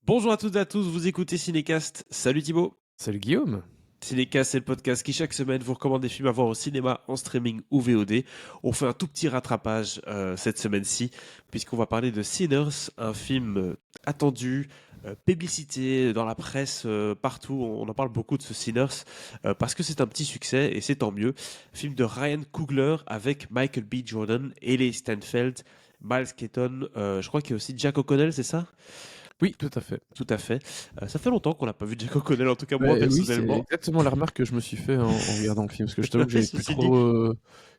Bonjour à toutes et à tous, vous écoutez Cinécast. Salut Thibaut. Salut Guillaume. Cinécast, c'est le podcast qui chaque semaine vous recommande des films à voir au cinéma, en streaming ou VOD. On fait un tout petit rattrapage cette semaine-ci, puisqu'on va parler de Sinners, un film attendu, publicité dans la presse, partout. On en parle beaucoup de ce Sinners, parce que c'est un petit succès, et c'est tant mieux. Film de Ryan Coogler avec Michael B. Jordan, Haley Steinfeld, Miles Keaton, je crois qu'il y a aussi Jack O'Connell, c'est ça? Oui, tout à fait. Tout à fait. Ça fait longtemps qu'on n'a pas vu Jack O'Connell, en tout cas moi Ouais, oui, c'est personnellement. exactement la remarque que je me suis fait en regardant le film, parce que je t'avoue que Ceci dit,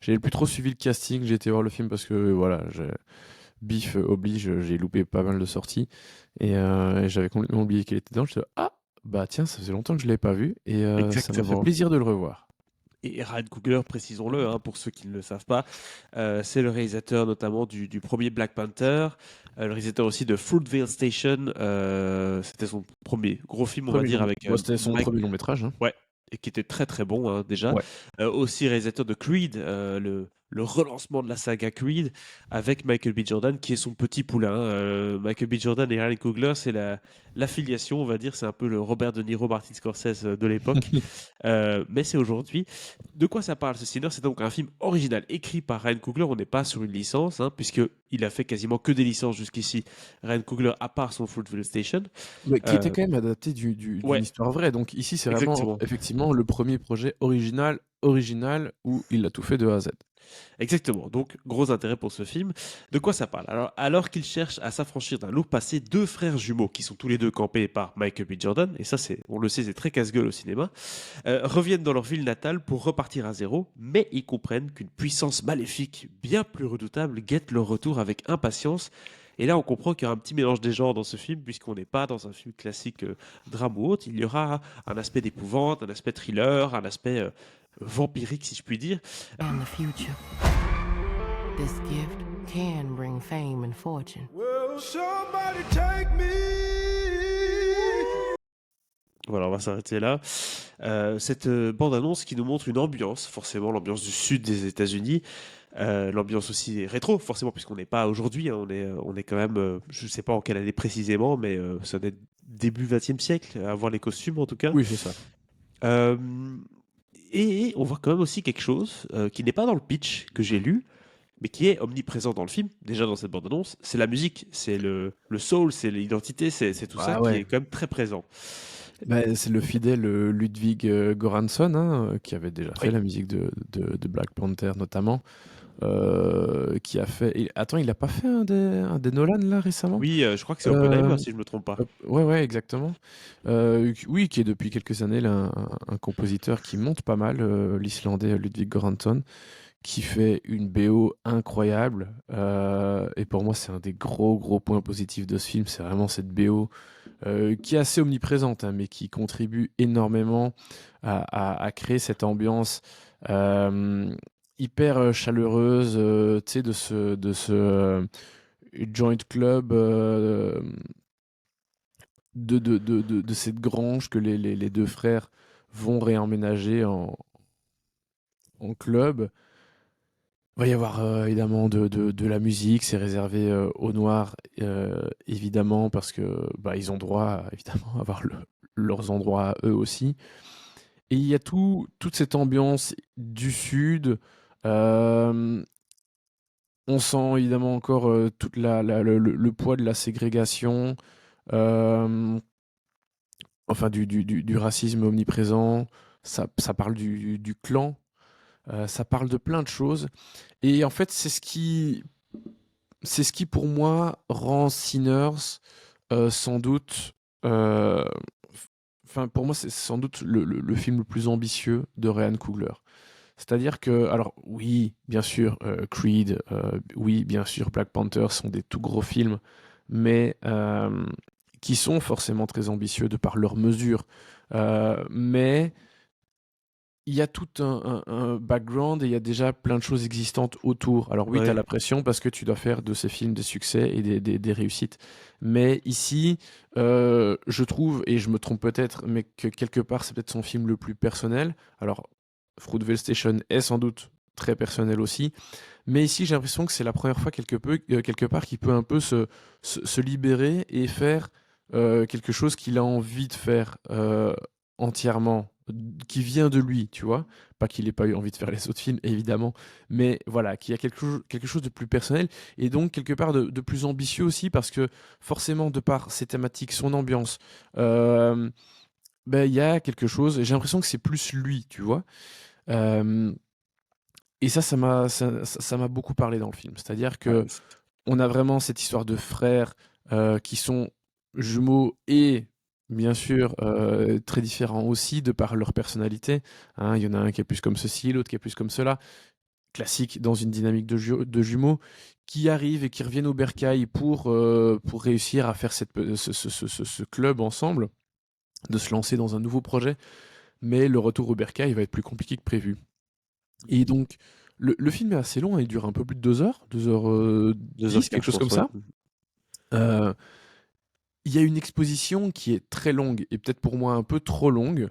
j'avais plus trop suivi le casting. J'ai été voir le film parce que voilà, bif oblige, j'ai loupé pas mal de sorties et j'avais complètement oublié qu'il était dedans. Je me suis dit, ah bah tiens, ça faisait longtemps que je l'avais pas vu et ça m'a fait exactement. plaisir de le revoir. Et Ryan Coogler, précisons-le, hein, pour ceux qui ne le savent pas, c'est le réalisateur notamment du premier Black Panther, le réalisateur aussi de Fruitvale Station. C'était son premier gros film, on va Premier dire, long... avec Bon, c'était son Mike. premier long métrage, hein. Ouais, et qui était très très bon hein, déjà. Ouais. Aussi réalisateur de Creed, le relancement de la saga Creed, avec Michael B. Jordan, qui est son petit poulain. Michael B. Jordan et Ryan Coogler, c'est l'affiliation, on va dire, c'est un peu le Robert De Niro, Martin Scorsese de l'époque. Mais c'est aujourd'hui. De quoi ça parle ce Sinner? C'est donc un film original écrit par Ryan Coogler. On n'est pas sur une licence, hein, puisqu'il a fait quasiment que des licences jusqu'ici. Ryan Coogler, à part son Fruitvale Station. Mais qui était Euh, quand même adapté d'une ouais, histoire vraie. Donc ici, c'est vraiment exactement. effectivement le premier projet original où il a tout fait de A à Z. Exactement. Donc, gros intérêt pour ce film. De quoi ça parle? Alors qu'ils cherchent à s'affranchir d'un lourd passé, deux frères jumeaux, qui sont tous les deux campés par Michael B. Jordan, et ça, on le sait, c'est très casse-gueule au cinéma, reviennent dans leur ville natale pour repartir à zéro, mais ils comprennent qu'une puissance maléfique bien plus redoutable guette leur retour avec impatience. Et là, on comprend qu'il y aura un petit mélange des genres dans ce film, puisqu'on n'est pas dans un film classique drame ou autre. Il y aura un aspect d'épouvante, un aspect thriller, un aspect vampirique, si je puis dire. In the future, this gift can bring fame and fortune. Will somebody take me? Voilà, on va s'arrêter là. Cette bande-annonce qui nous montre une ambiance, forcément l'ambiance du sud des États-Unis, l'ambiance aussi rétro, forcément, puisqu'on n'est pas aujourd'hui, hein, on est quand même, je ne sais pas en quelle année précisément, mais ça doit être début 20e siècle, à voir les costumes en tout cas. Oui, c'est ça. Euh, et on voit quand même aussi quelque chose qui n'est pas dans le pitch que j'ai lu, mais qui est omniprésent dans le film, déjà dans cette bande-annonce, c'est la musique, c'est le soul, c'est l'identité, c'est tout ça Ah qui est ouais. quand même très présent. Bah, c'est le fidèle Ludwig Göransson, hein, qui avait déjà fait Oui. la musique de Black Panther notamment, qui a fait... Attends, il a pas fait un des Nolan là récemment? Oui, je crois que c'est Euh, Oppenheimer, si je me trompe pas. ouais, ouais, exactement. Oui, qui est depuis quelques années là, un compositeur qui monte pas mal, l'Islandais Ludwig Göransson, qui fait une BO incroyable. Et pour moi, c'est un des gros points positifs de ce film. C'est vraiment cette BO qui est assez omniprésente, hein, mais qui contribue énormément à créer cette ambiance euh, hyper chaleureuse, tu sais, de ce joint club, de cette grange que les deux frères vont réemménager en club. Il va y avoir évidemment de la musique, c'est réservé aux Noirs, évidemment, parce que bah, ils ont droit, évidemment, à avoir leurs endroits à eux aussi. Et il y a toute cette ambiance du Sud. euh, on sent évidemment encore toute le poids de la ségrégation, euh, enfin du racisme omniprésent. Ça parle du clan, ça parle de plein de choses. Et en fait, c'est ce qui pour moi rend Sinners sans doute, euh, enfin pour moi c'est sans doute le film le plus ambitieux de Ryan Coogler. C'est-à-dire que, alors oui, bien sûr, Creed, oui, bien sûr, Black Panther sont des tout gros films, mais qui sont forcément très ambitieux de par leur mesure. Mais il y a tout un background et il y a déjà plein de choses existantes autour. Alors oui, tu as Ouais. la pression parce que tu dois faire de ces films des succès et des réussites. Mais ici, je trouve, et je me trompe peut-être, mais que quelque part, c'est peut-être son film le plus personnel. Alors, Fruitvale Station est sans doute très personnel aussi. Mais ici, j'ai l'impression que c'est la première fois quelque part qu'il peut un peu se libérer et faire quelque chose qu'il a envie de faire entièrement, qui vient de lui, tu vois. Pas qu'il ait pas eu envie de faire les autres films, évidemment, mais voilà, qu'il y a quelque chose de plus personnel et donc quelque part de plus ambitieux aussi parce que forcément, de par ses thématiques, son ambiance, ben, il y a quelque chose, et j'ai l'impression que c'est plus lui, tu vois. Euh, et ça m'a beaucoup parlé dans le film. C'est-à-dire Ouais, que on a vraiment cette histoire de frères qui sont jumeaux et bien sûr très différents aussi de par leur personnalité. Hein. Il y en a un qui est plus comme ceci, l'autre qui est plus comme cela. Classique dans une dynamique de jumeaux qui arrivent et qui reviennent au bercail pour réussir à faire ce club ensemble, de se lancer dans un nouveau projet. Mais le retour au bercail va être plus compliqué que prévu. Et donc, le film est assez long, hein, il dure un peu plus de 2 heures, 2h10, 2h15, quelque je chose comme pense, ouais. ça. Euh, Il y a une exposition qui est très longue, et peut-être pour moi un peu trop longue,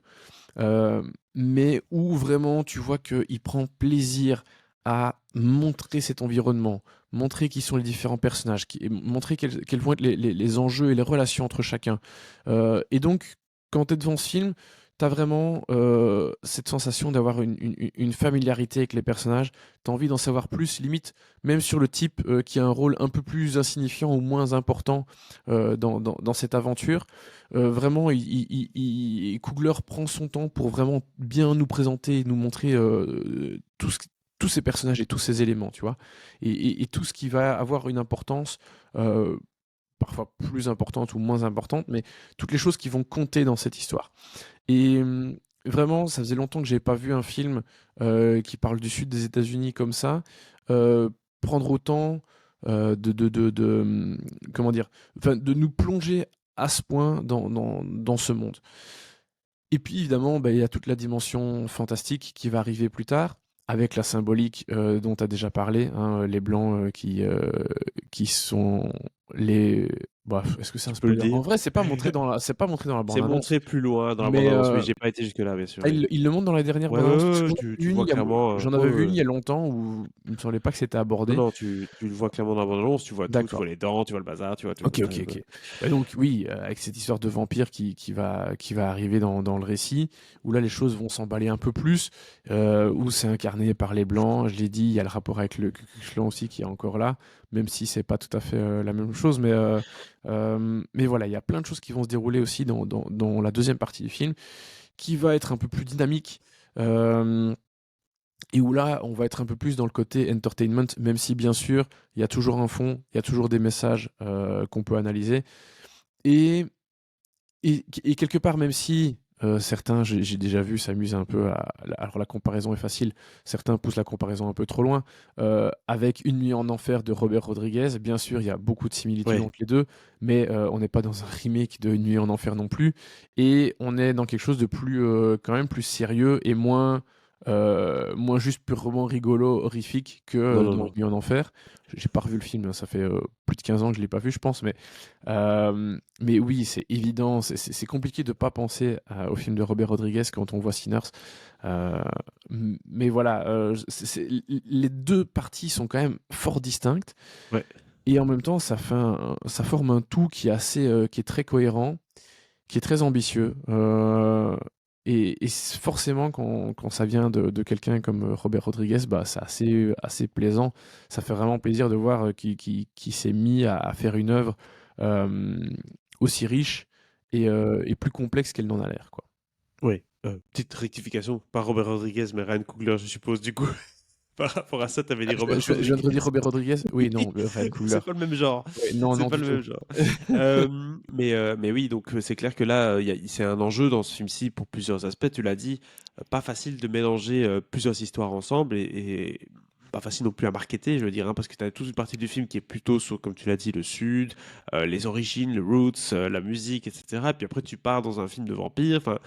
mais où vraiment tu vois qu'il prend plaisir à montrer cet environnement, montrer qui sont les différents personnages, montrer quels vont être les enjeux et les relations entre chacun. Et donc, quand tu es devant ce film, tu as vraiment cette sensation d'avoir une familiarité avec les personnages, tu as envie d'en savoir plus, limite, même sur le type qui a un rôle un peu plus insignifiant ou moins important dans cette aventure. Vraiment, Coogler prend son temps pour vraiment bien nous présenter et nous montrer tous ces personnages et tous ces éléments, tu vois, et tout ce qui va avoir une importance, parfois plus importante ou moins importante, mais toutes les choses qui vont compter dans cette histoire. Et vraiment, ça faisait longtemps que j'avais pas vu un film qui parle du sud des États-Unis comme ça, prendre autant comment dire, enfin, de nous plonger à ce point dans ce monde. Et puis évidemment, bah, il y a toute la dimension fantastique qui va arriver plus tard, avec la symbolique dont tu as déjà parlé, hein, les blancs qui sont les... Bah, est-ce que c'est un Tu peux le spoiler? En dire. vrai, c'est pas montré dans la C'est bande-annonce, montré plus loin dans la mais bande-annonce, mais j'ai pas été jusque-là, bien sûr. ah, Oui. il le montre dans la dernière Ouais, ouais, bande-annonce, parce ouais, que ouais, tu vois clairement. j'en Ouais, avais vu une ouais. il y a longtemps où il me semblait pas que c'était Non, abordé. non, tu le vois clairement dans la bande-annonce, tu vois tout, tu D'accord. vois les dents, tu vois le bazar, tu vois tout. Ok, ok, ok. Bah donc oui, avec cette histoire de vampire qui va arriver dans le récit, où là les choses vont s'emballer un peu plus, où c'est incarné par les Blancs, je l'ai dit, il y a le rapport avec le Ku Klux Klan aussi qui est encore là, même si c'est pas tout à fait la même chose, mais voilà, il y a plein de choses qui vont se dérouler aussi dans la deuxième partie du film, qui va être un peu plus dynamique, et où là, on va être un peu plus dans le côté entertainment, même si bien sûr, il y a toujours un fond, il y a toujours des messages qu'on peut analyser. Et, et quelque part, même si certains, j'ai déjà vu, s'amusent un peu alors la comparaison est facile, certains poussent la comparaison un peu trop loin, avec Une nuit en enfer de Robert Rodriguez, bien sûr, il y a beaucoup de similitudes Ouais. entre les deux, mais on n'est pas dans un remake de Une nuit en enfer non plus, et on est dans quelque chose de plus, quand même plus sérieux et moins juste purement rigolo, horrifique que Non, non, dans non. Une nuit en enfer. J'ai pas revu le film, hein, ça fait plus de 15 ans que je l'ai pas vu, je pense, mais oui, c'est évident, c'est compliqué de pas penser au film de Robert Rodriguez quand on voit Sinners. Euh, mais voilà, les deux parties sont quand même fort distinctes, Ouais. et en même temps, ça forme un tout qui est qui est très cohérent, qui est très ambitieux. Et forcément, quand ça vient de quelqu'un comme Robert Rodriguez, bah, c'est assez plaisant. Ça fait vraiment plaisir de voir qui s'est mis à faire une œuvre euh, aussi riche et plus complexe qu'elle n'en a l'air, quoi. Ouais. Petite rectification, pas Robert Rodriguez, mais Ryan Coogler, je suppose, du coup. Par rapport à ça, t'avais dit Robert Je viens de Rodriguez. redire Robert Rodriguez? Oui, non, Ryan Coogler. C'est pas le même genre. Ouais, non, C'est non, pas du le tout. même genre. Mais oui, donc c'est clair que là, c'est un enjeu dans ce film-ci pour plusieurs aspects. Tu l'as dit, pas facile de mélanger plusieurs histoires ensemble et pas facile non plus à marketer, je veux dire, hein, parce que tu as toute une partie du film qui est plutôt sur, comme tu l'as dit, le sud, les origines, le roots, la musique, etc. Et puis après, tu pars dans un film de vampire. Enfin,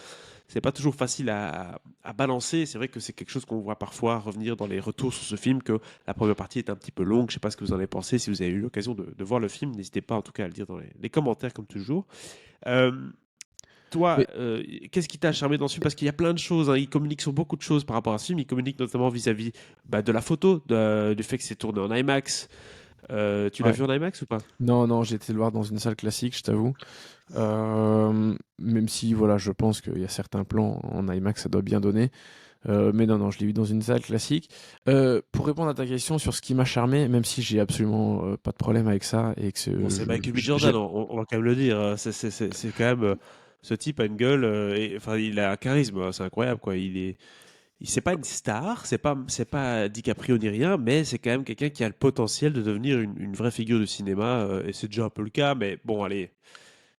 c'est pas toujours facile à balancer. C'est vrai que c'est quelque chose qu'on voit parfois revenir dans les retours sur ce film, que la première partie est un petit peu longue. Je sais pas ce que vous en avez pensé. Si vous avez eu l'occasion de voir le film, n'hésitez pas en tout cas à le dire dans les commentaires, comme toujours. Euh, Toi, Mais qu'est-ce qui t'a charmé dans ce film? Parce qu'il y a plein de choses, hein. Il communique sur beaucoup de choses par rapport à ce film. Il communique notamment vis-à-vis de la photo, du fait que c'est tourné en IMAX, Tu l'as Ouais. vu en IMAX ou pas? Non, non, j'ai été le voir dans une salle classique, je t'avoue. Même si, voilà, je pense qu'il y a certains plans en IMAX, ça doit bien donner. Mais non, non, je l'ai vu dans une salle classique. Pour répondre à ta question sur ce qui m'a charmé, même si j'ai absolument pas de problème avec ça et que Bon, c'est Michael B. Jordan, on va quand même le dire. C'est quand même. Ce type a une gueule, enfin, il a un charisme, hein, c'est incroyable, quoi. C'est pas une star, c'est pas DiCaprio ni rien, mais c'est quand même quelqu'un qui a le potentiel de devenir une vraie figure du cinéma, et c'est déjà un peu le cas, mais bon, allez,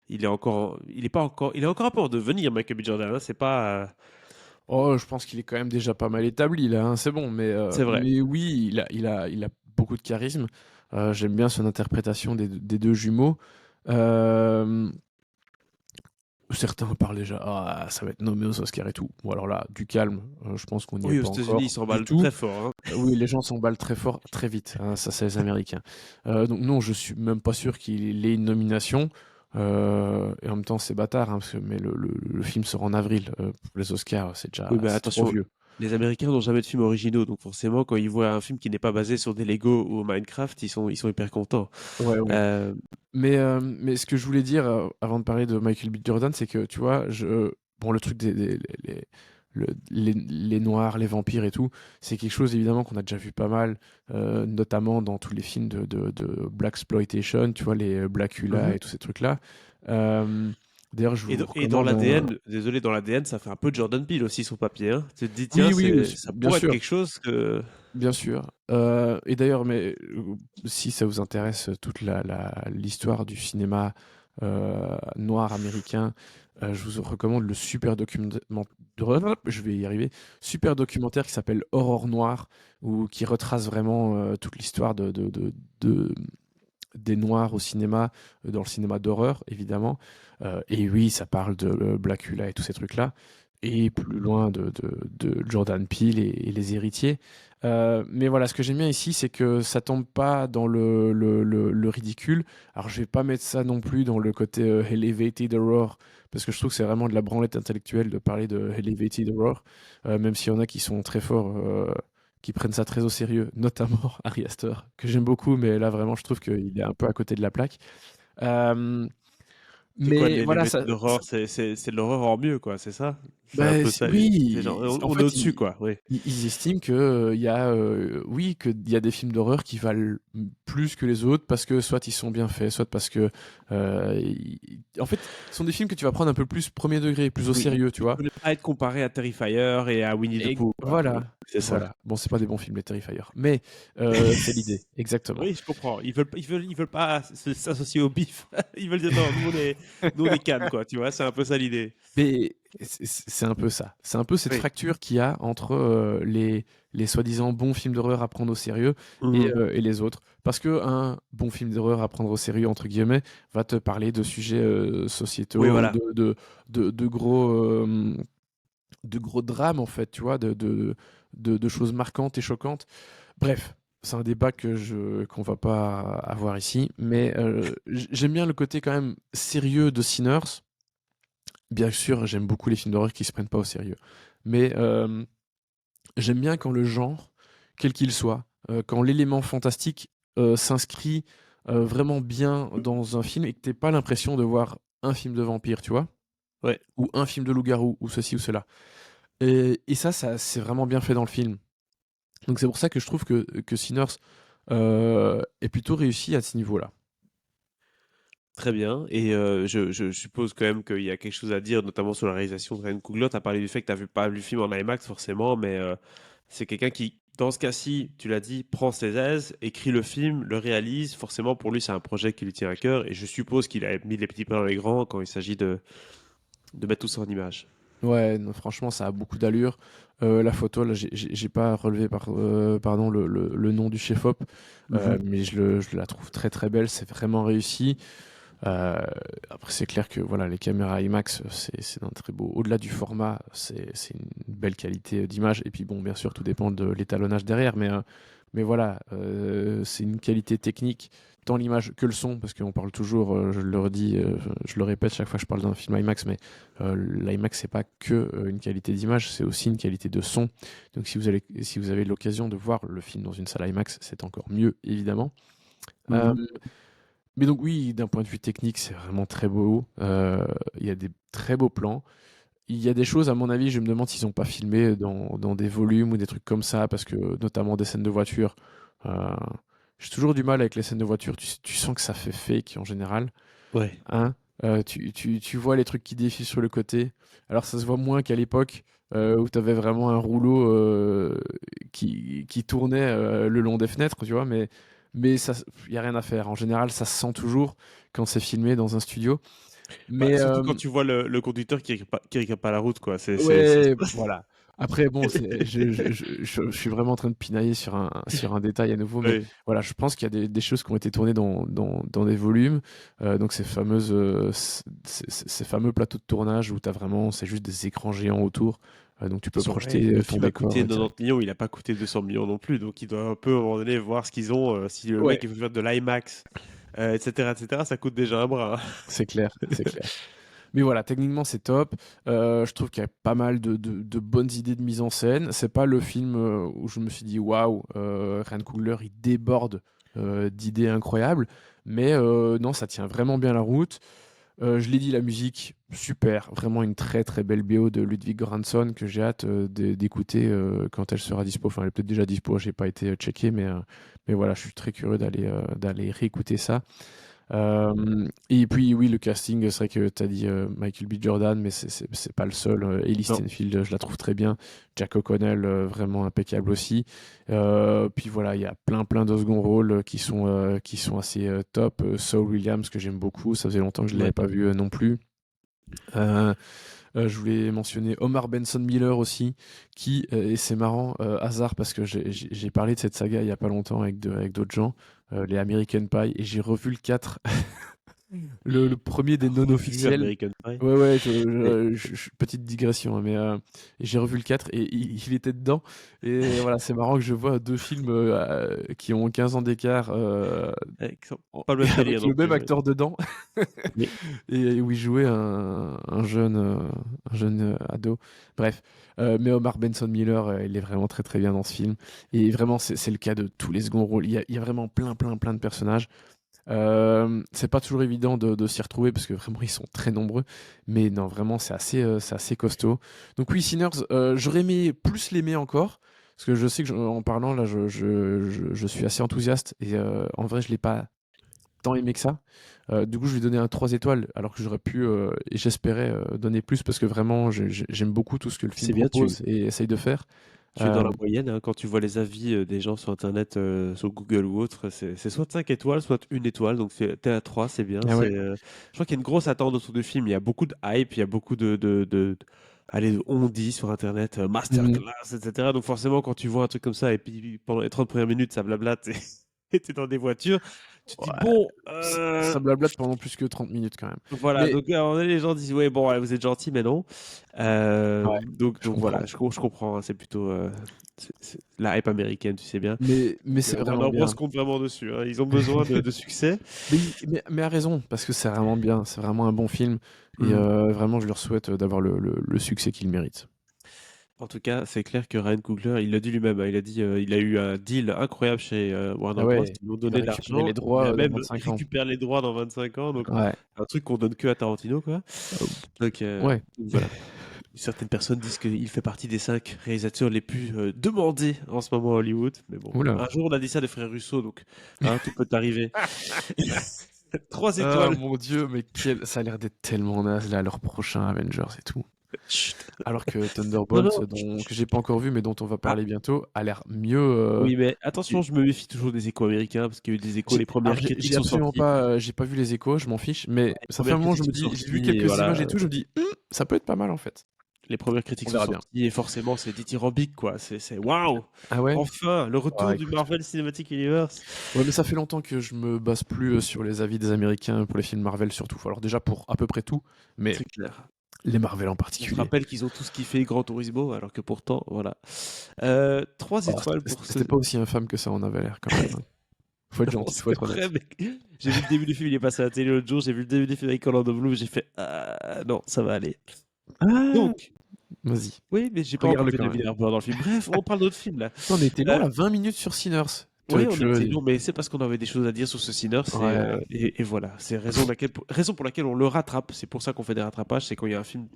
il est pas encore, il est encore un peu en devenir, Michael B. Jordan, hein, c'est pas, Oh, je pense qu'il est quand même déjà pas mal établi là, hein, c'est bon. c'est vrai. Mais oui, il a beaucoup de charisme. J'aime bien son interprétation des deux jumeaux. Euh, Certains parlent déjà, ah, ça va être nommé aux Oscars et tout. Bon, alors là, du calme, je pense qu'on n'y est Oui, aux pas États-Unis, ils encore du s'emballent tout. très fort, hein. Oui, les gens s'emballent très fort, très vite, hein, ça, c'est les Américains. Donc non, je suis même pas sûr qu'il ait une nomination. Et en même temps, c'est bâtard, hein, mais le film sort en avril. Pour les Oscars, Oui, mais c'est trop attention, vieux. les Américains n'ont jamais de films originaux, donc forcément, quand ils voient un film qui n'est pas basé sur des Lego ou Minecraft, ils sont hyper contents. Ouais, ouais. Euh, Mais ce que je voulais dire avant de parler de Michael B. Jordan, c'est que tu vois, bon, le truc les noirs, les vampires et tout, c'est quelque chose évidemment qu'on a déjà vu pas mal, notamment dans tous les films de Black Exploitation, tu vois, les Blackula mhm. et tous ces trucs-là. Euh, D'ailleurs, je vous Et dans recommande un. l'ADN, désolé, dans l'ADN, ça fait un peu Jordan Peele aussi son papier, hein. Tu te dis, tiens, Oui, oui, ça bien pourrait être sûr. quelque chose que. Bien sûr. Et d'ailleurs, mais si ça vous intéresse, toute l'histoire du cinéma noir américain, je vous recommande le super documentaire, je vais y arriver, super documentaire qui s'appelle Aurore Noire, ou qui retrace vraiment toute l'histoire de- des Noirs au cinéma, dans le cinéma d'horreur, évidemment. Et oui, ça parle de Blackula et tous ces trucs-là. Et plus loin de Jordan Peele et les héritiers. Mais voilà, ce que j'aime bien ici, c'est que ça tombe pas dans le ridicule. Alors, je vais pas mettre ça non plus dans le côté elevated horror, parce que je trouve que c'est vraiment de la branlette intellectuelle de parler de elevated horror, même s'il y en a qui sont très forts, qui prennent ça très au sérieux, notamment Ari Aster, que j'aime beaucoup, mais là vraiment je trouve qu'il est un peu à côté de la plaque. Euh, C'est quoi mais les voilà, méthodes d'horreur? C'est de l'horreur en mieux, quoi, c'est ça? C'est un peu ça. C'est genre, oui, en on est fait, au-dessus, quoi, oui. ils estiment que il y a, oui, qu'il y a des films d'horreur qui valent plus que les autres parce que soit ils sont bien faits, soit parce que, en fait, ce sont des films que tu vas prendre un peu plus premier degré, plus au Oui, sérieux, tu il vois. ne peut pas être comparé à Terrifier et à Winnie the Et Pooh, quoi. voilà, C'est ça. voilà. Bon, c'est pas des bons films les Terrifier, mais c'est l'idée, exactement. Oui, je comprends. Ils veulent pas s'associer au bif. Ils veulent dire non, nous on est Cannes, quoi. Tu vois, c'est un peu ça l'idée. Mais c'est un peu ça. C'est un peu cette Oui. fracture qu'il y a entre les soi-disant bons films d'horreur à prendre au sérieux Mhm. et les autres. Parce que un bon film d'horreur à prendre au sérieux, entre guillemets, va te parler de sujets Oui, sociétaux ou voilà. de gros drames, en fait, tu vois, de choses marquantes et choquantes. Bref. C'est un débat qu'on va pas avoir ici, mais j'aime bien le côté quand même sérieux de Sinners. Bien sûr, j'aime beaucoup les films d'horreur qui se prennent pas au sérieux. Mais j'aime bien quand le genre, quel qu'il soit, quand l'élément fantastique s'inscrit vraiment bien dans un film et que t'aies pas l'impression de voir un film de vampire, tu vois, Ouais. ou un film de loup-garou, ou ceci ou cela. Et ça c'est vraiment bien fait dans le film. Donc c'est pour ça que je trouve que Sinners est plutôt réussi à ce niveau-là. Très bien. Et je suppose quand même qu'il y a quelque chose à dire, notamment sur la réalisation de Ryan Coogler. Tu as parlé du fait que tu pas vu le film en IMAX forcément, mais c'est quelqu'un qui, dans ce cas-ci, tu l'as dit, prend ses aises, écrit le film, le réalise. Forcément, pour lui, c'est un projet qui lui tient à cœur. Et je suppose qu'il a mis les petits pains dans les grands quand il s'agit de mettre tout ça en image. Ouais, non, franchement, ça a beaucoup d'allure. La photo, là, j'ai pas relevé pardon, le nom du chef-op, Mhm. mais je la trouve très très belle. C'est vraiment réussi. Euh, Après, c'est clair que voilà, les caméras IMAX, c'est un très beau. Au-delà du format, c'est une belle qualité d'image. Et puis bon, bien sûr, tout dépend de l'étalonnage derrière, mais voilà, c'est une qualité technique, tant l'image que le son, parce qu'on parle toujours, je le redis, je le répète chaque fois que je parle d'un film IMAX, mais l'IMAX, c'est pas que une qualité d'image, c'est aussi une qualité de son. Donc si vous avez l'occasion de voir le film dans une salle IMAX, c'est encore mieux, évidemment. Euh, mais donc oui, d'un point de vue technique, c'est vraiment très beau. Il y a des très beaux plans. Il y a des choses, à mon avis, je me demande s'ils n'ont pas filmé dans des volumes ou des trucs comme ça, parce que notamment des scènes de voiture. euh, j'ai toujours du mal avec les scènes de voiture. Tu sens que ça fait fake en général. Ouais. Hein. Tu vois les trucs qui défilent sur le côté. Alors ça se voit moins qu'à l'époque où tu avais vraiment un rouleau qui tournait le long des fenêtres, tu vois, mais ça, il n'y a rien à faire. En général, ça se sent toujours quand c'est filmé dans un studio. Bah, Mais surtout quand tu vois le conducteur qui réclame pas la route, quoi. ouais, voilà. Après, bon, je suis vraiment en train de pinailler sur un détail à nouveau, mais Ouais. voilà, je pense qu'il y a des choses qui ont été tournées dans des volumes. Donc ces fameux plateaux de tournage où t'as vraiment, c'est juste des écrans géants autour. Donc tu peux projeter Le ton film a décor coûté direct. 90 millions, il a pas coûté 200 millions non plus, donc il doit un peu à un moment donné voir ce qu'ils ont. Si le Ouais, mec il veut faire de l'IMAX, etc., ça coûte déjà un bras, hein. c'est clair, c'est clair. Mais voilà, techniquement c'est top. Je trouve qu'il y a pas mal de bonnes idées de mise en scène. C'est pas le film où je me suis dit waouh, Ryan Coogler il déborde d'idées incroyables. Mais non, ça tient vraiment bien la route. Je l'ai dit, la musique, super. Vraiment une très très belle BO de Ludwig Göransson que j'ai hâte d'écouter quand elle sera dispo. Enfin, elle est peut-être déjà dispo, j'ai pas été checké, mais voilà, je suis très curieux d'aller réécouter ça. Et puis oui, le casting, c'est vrai que tu as dit Michael B. Jordan, mais c'est pas le seul. Ellie Non. Steinfeld, je la trouve très bien. Jack O'Connell, vraiment impeccable aussi. Puis voilà, il y a plein de second rôles qui sont assez top. Saul Williams, que j'aime beaucoup, ça faisait longtemps que je ne l'avais Ouais. pas vu non plus. Euh, je voulais mentionner Omar Benson Miller aussi, et c'est marrant, hasard, parce que j'ai parlé de cette saga il y a pas longtemps avec d'autres gens, les American Pie, et j'ai revu le 4, le premier des non Revu officiels. American Pie. Ouais, ouais, Et- petite digression, hein, mais j'ai revu le 4 et il était dedans. Et voilà, c'est marrant que je vois deux films qui ont 15 ans d'écart qui sont pas le même délire avec non le même plus. Ouais. acteur dedans. Mais Et où il jouait un jeune ado. Bref, mais Omar Benson Miller, il est vraiment très très bien dans ce film. Et vraiment, c'est le cas de tous les seconds rôles. Il y a vraiment plein de personnages. C'est pas toujours évident de s'y retrouver parce que vraiment ils sont très nombreux, mais non, vraiment c'est assez costaud. Donc oui, Sinners, j'aurais aimé plus l'aimer encore parce que je sais que en parlant là, je suis assez enthousiaste et en vrai je l'ai pas tant aimé que ça. Du coup, je lui ai donné un 3 étoiles alors que j'aurais pu et j'espérais donner plus parce que vraiment j'aime beaucoup tout ce que le film c'est bien, propose et essaye de faire. tu es dans Euh, la moyenne, hein, quand tu vois les avis des gens sur Internet, sur Google ou autre, c'est soit 5 étoiles, soit 1 étoile, donc t'es à 3, c'est bien. ah ouais. Je crois qu'il y a une grosse attente autour du film, il y a beaucoup de hype, il y a beaucoup allez, on dit sur Internet, Mhm. masterclass, etc. Donc forcément, quand tu vois un truc comme ça, et puis pendant les 30 premières minutes, ça blablate, et t'es dans des voitures, tu te dis, Ouais, bon, ça blablate pendant plus que 30 minutes quand même. voilà, Mais donc à un moment donné, les gens disent, ouais, bon, ouais, vous êtes gentil, mais non. ouais, je Donc comprends. voilà, je comprends, hein, c'est plutôt la hype américaine, tu sais bien. Mais Donc, c'est Warner vraiment Bros bien. compte vraiment dessus, hein. Ils ont besoin de succès. Mais à raison, parce que c'est vraiment bien, c'est vraiment un bon film. Et Mm. vraiment, je leur souhaite d'avoir le succès qu'il mérite. En tout cas, c'est clair que Ryan Coogler, il l'a dit lui-même, hein, il a dit il a eu un deal incroyable chez Ah Warner Bros. ouais, Ils lui ont il va donné de récupérer les l'argent. Il droits a dans même 25 ans. récupéré les droits dans 25 ans. Donc, Ouais. un truc qu'on donne que à Tarantino, quoi. Euh, ouais. Donc voilà. Certaines personnes disent qu'il fait partie des 5 réalisateurs les plus demandés en ce moment à Hollywood. Mais bon, Oula. un jour on a dit ça des frères Russo, donc hein, tout peut arriver. 3 Ah étoiles. mon dieu, mais ça a l'air d'être tellement naze là, leur prochain Avengers et tout. Chut. Alors que Non, Thunderbolt, non. que j'ai pas encore vu, mais dont on va Ah, parler bientôt, a l'air mieux. oui, mais attention, Et- je me méfie toujours des échos américains parce qu'il y a eu des échos, les alors premières critiques j'ai sont absolument sorties. pas, j'ai pas vu les échos, je m'en fiche, mais Les ça fait un premières moment, je critiques me sont dis, j'ai vu sorties et quelques voilà. images et tout, je me dis, ça peut être pas mal en fait. Les premières critiques On sont verra bien. sorties et forcément c'est dithyrambique, quoi. C'est waouh! Ah ouais? Enfin, le Ah, retour du écoute. Marvel Cinematic Universe. Ouais, mais ça fait longtemps que je me base plus sur les avis des Américains pour les films Marvel surtout. Alors déjà pour à peu près tout, mais C'est clair. les Marvel en On se particulier. rappelle qu'ils ont tous kiffé Gran Turismo, alors que pourtant, voilà. 3 Oh, étoiles pour ce. c'était pas aussi infâme que ça en avait l'air quand même, hein. Faut être Non, gentil, faut c'est être vrai, honnête. mec. J'ai vu le début du film, il est passé à la télé l'autre jour. J'ai vu le début du film avec Orlando Bloom. J'ai fait non, ça va aller. Ah, Donc, vas-y, oui, mais j'ai pas regarde-le rencontré quand même. David Harbour dans le film. Bref, on parle d'autres films là. Putain, on était long Euh, là, 20 minutes sur Sinners. Oui, on tu a veux été dire. long, mais c'est parce qu'on avait des choses à dire sur ce Sinner. Ouais. Et voilà, c'est raison pour laquelle on le rattrape. C'est pour ça qu'on fait des rattrapages, c'est quand il y a un film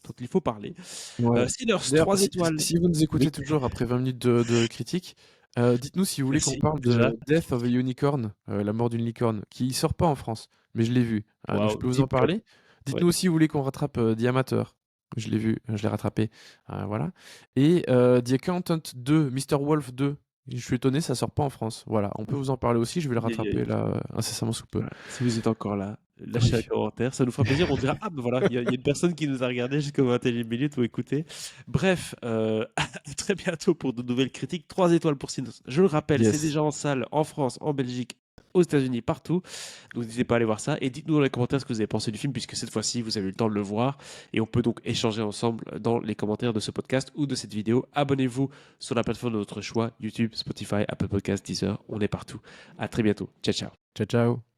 dont il faut parler. Ouais. Sinners, D'ailleurs, 3 étoiles. si vous nous écoutez Oui, toujours après 20 minutes de critique, dites-nous si vous voulez qu'on merci parle déjà. de Death of a Unicorn, la mort d'une licorne, qui sort pas en France, mais je l'ai vu. Donc je Waouh, peux vous en deep cut. parler. Ouais. Dites-nous aussi si vous voulez qu'on rattrape The Amateur. Je l'ai vu, je l'ai rattrapé. Voilà. Et The Accountant 2, Mr. Wolf 2. Je suis étonné, ça sort pas en France. Voilà, on peut vous en parler aussi. Je vais le Aïe, aïe, aïe. rattraper là incessamment sous peu. Voilà. Si vous êtes encore là, lâchez un Oui. commentaire, ça nous fera plaisir. On dira ah ben voilà, il y a une personne qui nous a regardé jusqu'aux 21 minutes ou écouté. Bref, à très bientôt pour de nouvelles critiques. 3 étoiles pour Sinners. Je le rappelle, c'est Yes. déjà en salle en France, en Belgique, aux États-Unis, partout. Donc n'hésitez pas à aller voir ça et dites-nous dans les commentaires ce que vous avez pensé du film puisque cette fois-ci vous avez eu le temps de le voir et on peut donc échanger ensemble dans les commentaires de ce podcast ou de cette vidéo. Abonnez-vous sur la plateforme de votre choix, YouTube, Spotify, Apple Podcasts, Deezer, on est partout. À très bientôt. Ciao ciao. Ciao, ciao.